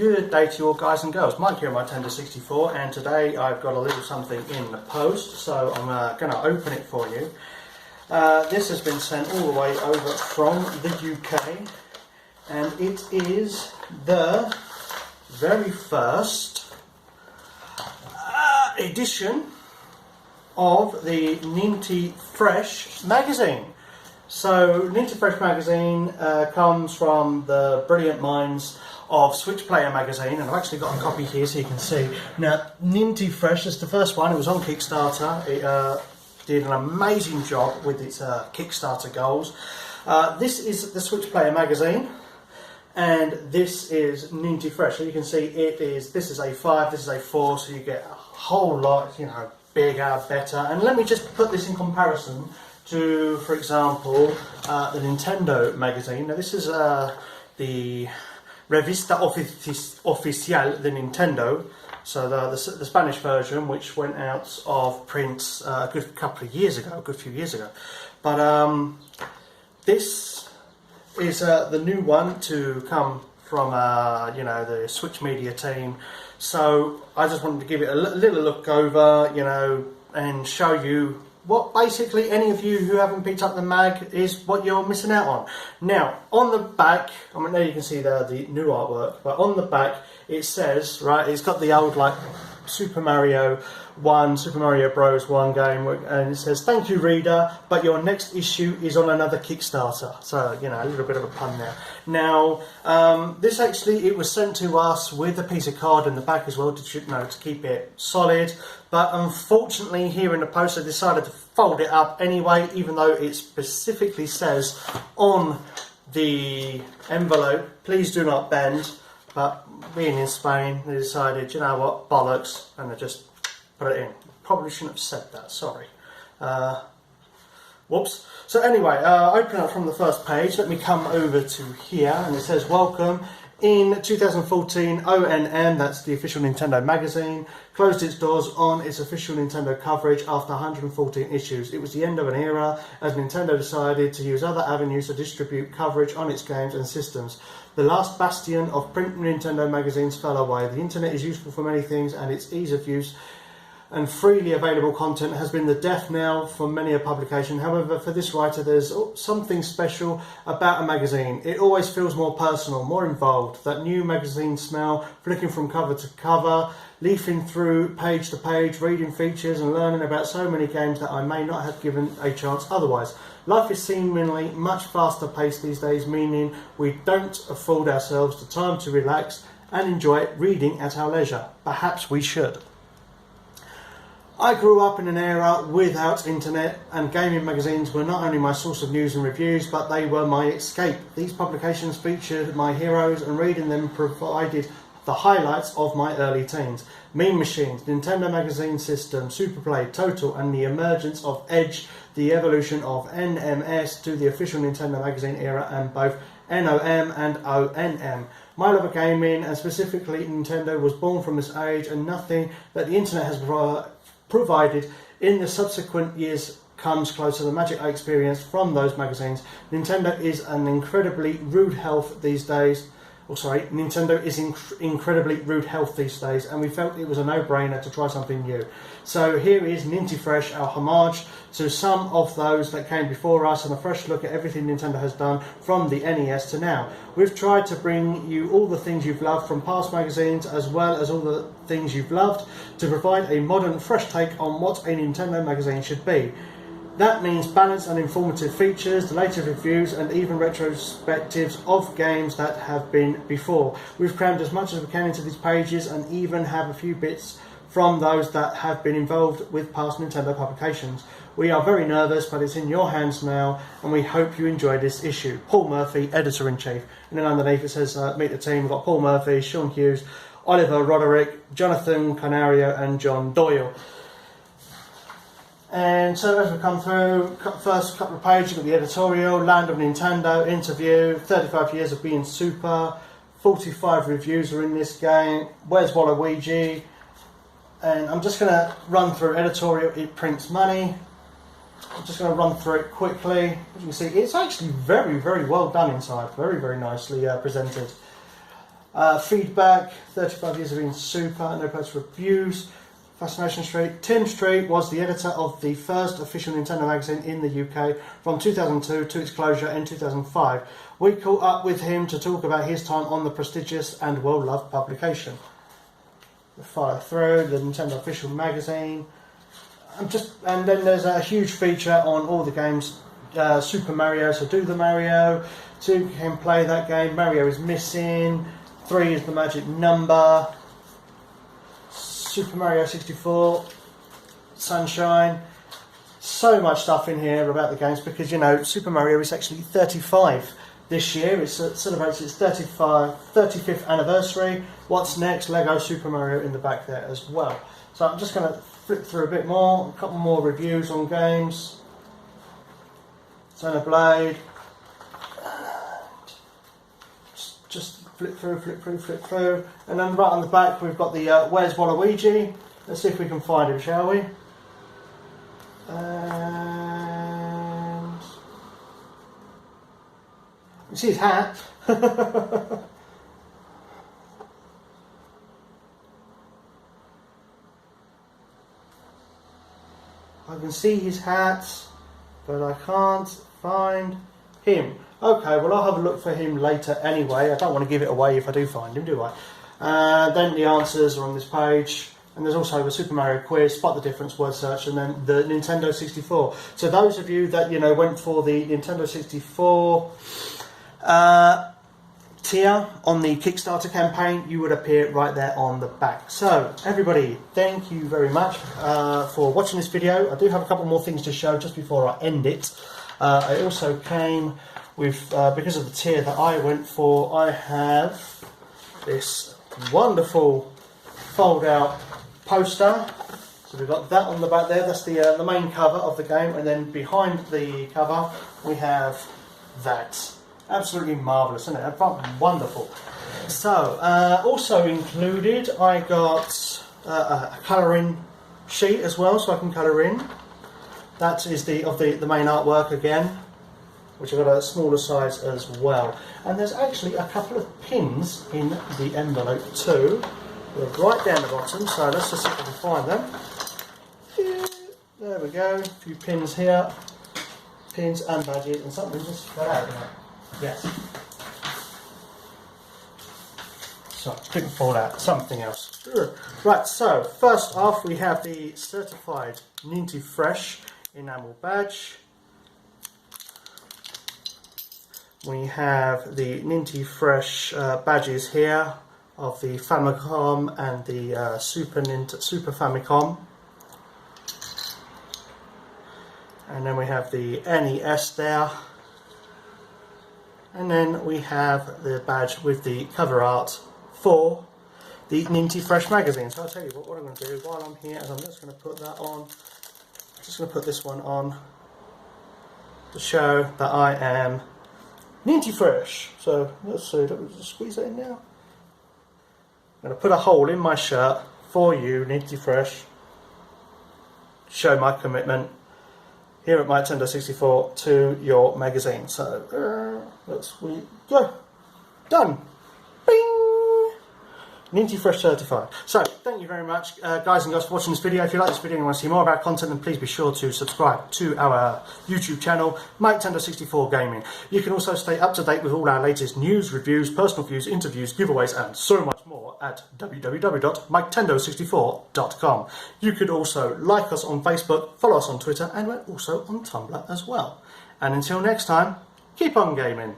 Good day to you all, guys and girls. Mike here on my Nintendo 64, and today I've got a little something in the post, so I'm going to open it for you. This has been sent all the way over from the UK, and it is the very first edition of the Ninty Fresh Magazine. So, Ninty Fresh Magazine comes from the brilliant minds of Switch Player Magazine, and I've actually got a copy here so you can see. Now, Ninty Fresh is the first one. It was on Kickstarter. It did an amazing job with its Kickstarter goals. This is the Switch Player Magazine, and this is Ninty Fresh. So you can see this is a 5, this is a 4, so you get a whole lot, bigger, better. And let me just put this in comparison to, for example, the Nintendo magazine. Now, this is the Revista Oficial de Nintendo, so the Spanish version, which went out of print a good few years ago. But this is the new one to come from the Switch Media team. So I just wanted to give it a little look over, and show you what basically any of you who haven't picked up the mag is what you're missing out on. Now, on the back, there you can see the new artwork, but on the back it says, right, it's got the old Super Mario Bros. 1 game, and it says, "Thank you, reader, but your next issue is on another Kickstarter." So, a little bit of a pun there. Now, this actually, it was sent to us with a piece of card in the back as well, to keep it solid. But unfortunately, here in the post, I decided to fold it up anyway, even though it specifically says on the envelope, "Please do not bend." But being in Spain, they decided, you know what, bollocks, and they just put it in. Probably shouldn't have said that, sorry. Whoops. So anyway, open up from the first page. Let me come over to here, and it says, "Welcome. In 2014, ONM, that's the official Nintendo magazine, closed its doors on its official Nintendo coverage after 114 issues. It was the end of an era as Nintendo decided to use other avenues to distribute coverage on its games and systems. The last bastion of print Nintendo magazines fell away. The internet is useful for many things, and its ease of use and freely available content has been the death knell for many a publication. However, for this writer, there's something special about a magazine. It always feels more personal, more involved. That new magazine smell, flicking from cover to cover, leafing through page to page, reading features and learning about so many games that I may not have given a chance otherwise. Life is seemingly much faster paced these days, meaning we don't afford ourselves the time to relax and enjoy reading at our leisure. Perhaps we should. I grew up in an era without internet, and gaming magazines were not only my source of news and reviews, but they were my escape. These publications featured my heroes, and reading them provided the highlights of my early teens. Mean Machines, Nintendo Magazine System, Super Play, Total, and the emergence of Edge, the evolution of NMS to the official Nintendo Magazine era, and both NOM and ONM. My love of gaming, and specifically Nintendo, was born from this age, and nothing that the internet has provided in the subsequent years comes close to the magic I experienced from those magazines. Nintendo is in incredibly rude health these days, and we felt it was a no-brainer to try something new. So here is Ninty Fresh, our homage to some of those that came before us, and a fresh look at everything Nintendo has done from the NES to now. We've tried to bring you all the things you've loved from past magazines, as well as all the things you've loved, to provide a modern, fresh take on what a Nintendo magazine should be. That means balanced and informative features, the latest reviews, and even retrospectives of games that have been before. We've crammed as much as we can into these pages, and even have a few bits from those that have been involved with past Nintendo publications. We are very nervous, but it's in your hands now, and we hope you enjoy this issue. Paul Murphy, Editor-in-Chief. And then underneath it says, meet the team. We've got Paul Murphy, Sean Hughes, Oliver Roderick, Jonathan Canario, and John Doyle. And so as we come through, first couple of pages, you've got the editorial, Land of Nintendo, interview, 35 years of being super, 45 reviews are in this game, where's Waluigi? And I'm just going to run through editorial, it prints money. I'm just going to run through it quickly. As you can see, it's actually very, very well done inside, very, very nicely presented. Feedback, 35 years of being super, no place for abuse. Fascination Street. Tim Street was the editor of the first official Nintendo magazine in the UK from 2002 to its closure in 2005. We caught up with him to talk about his time on the prestigious and well-loved publication. The follow through, the Nintendo official magazine. And then there's a huge feature on all the games. Super Mario, so do the Mario. 2 can play that game. Mario is missing. 3 is the magic number. Super Mario 64, Sunshine. So much stuff in here about the games because, you know, Super Mario is actually 35 this year. It celebrates its 35th anniversary. What's next? Lego Super Mario in the back there as well. So I'm just going to flip through a bit more, a couple more reviews on games. Xenoblade. Just flip through. And then right on the back we've got the Where's Waluigi? Let's see if we can find him, shall we? And you see his hat. I can see his hat, but I can't find him. Okay, well I'll have a look for him later anyway. I don't want to give it away if I do find him, do I? Then the answers are on this page. And there's also the Super Mario quiz, spot the difference, word search, and then the Nintendo 64. So those of you that, you know, went for the Nintendo 64 tier on the Kickstarter campaign, you would appear right there on the back. So everybody, thank you very much for watching this video. I do have a couple more things to show just before I end it. I also came with, because of the tier that I went for, I have this wonderful fold out poster. So we've got that on the back there. That's the main cover of the game, and then behind the cover we have that. Absolutely marvellous, isn't it? Wonderful. So also included, I got a colouring sheet as well, so I can colour in. That is the main artwork again, which I've got a smaller size as well. And there's actually a couple of pins in the envelope too. They're right down the bottom, so let's just see if we can find them. There we go, a few pins here. Pins and badges, and something just fell out of it. Yes. So, couldn't fall out, something else. Right, so first off we have the certified Ninty Fresh enamel badge. We have the Ninty Fresh badges here of the Famicom and the Super Famicom. And then we have the NES there. And then we have the badge with the cover art for the Ninty Fresh Magazine. So I'll tell you what I'm going to do while I'm here is I'm just going to put that on. I'm just going to put this one on to show that I am Ninty Fresh. So let's see, let me just squeeze that in now. I'm going to put a hole in my shirt for you, Ninty Fresh. Show my commitment here at my Nintendo 64 to your magazine. So let's go. Done. Bing! Ninty Fresh certified. So thank you very much, guys and girls, for watching this video. If you like this video and want to see more of our content, then please be sure to subscribe to our YouTube channel, My Nintendo 64 Gaming. You can also stay up to date with all our latest news, reviews, personal views, interviews, giveaways, and so much more at www.mytendo64.com. You could also like us on Facebook, follow us on Twitter, and we're also on Tumblr as well. And until next time, keep on gaming.